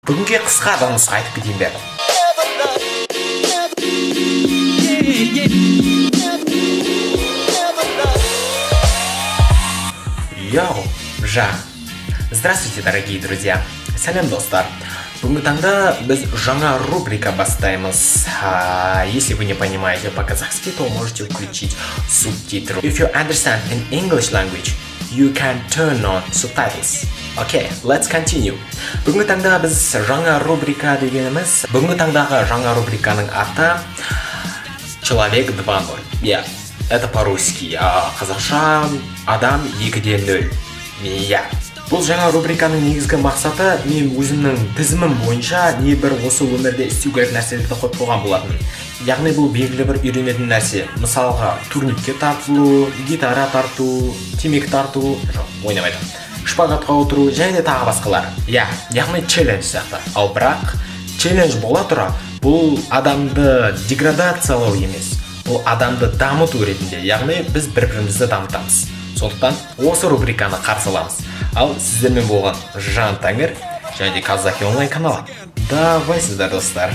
Бүгінге қысқа да нұсқа айтып кетейін бе? Йоу, жа. Здравствуйте, дорогие друзья. Сәлем, достар. Бүгінгі таңда біз жаңа рубрика бастаймыз. Если вы не понимаете по-казахски, то можете включить субтитры. If you understand in English language, you can turn on subtitles. Okay, let's continue. Бүгінгі таңда біз жаңа рубрика дегеніміз. Бүгінгі таңдағы жаңа рубриканың аты Человек 2.0. Yeah, это по-русски. Қазақша адам 2.0. Yeah. Бұл жаңа рубриканың негізгі мақсаты мен өзімнің тізімім бойынша не бір осы өмірде істеу керек нәрселерді қойып қойған болатын. Яғни бұл белгілі бір үйренетін нәрсе. Мысалға, турникке тартылу, гитара тарту, темекі тарту, ойнамайды. Шпагатқа отыру және де тағы басқалар. Яғни челлендж сияқты. Ал бірақ челлендж бола тұра, бұл адамды деградациялау емес. Бұл адамды дамыту ретінде. Яғни біз бір-бірімізді дамытамыз. Сондықтан осы рубриканы қарсы аламыз. Ал сіздермен болған Жан Тәңір және де Казахи онлайн каналы. Давайсыздар, достар.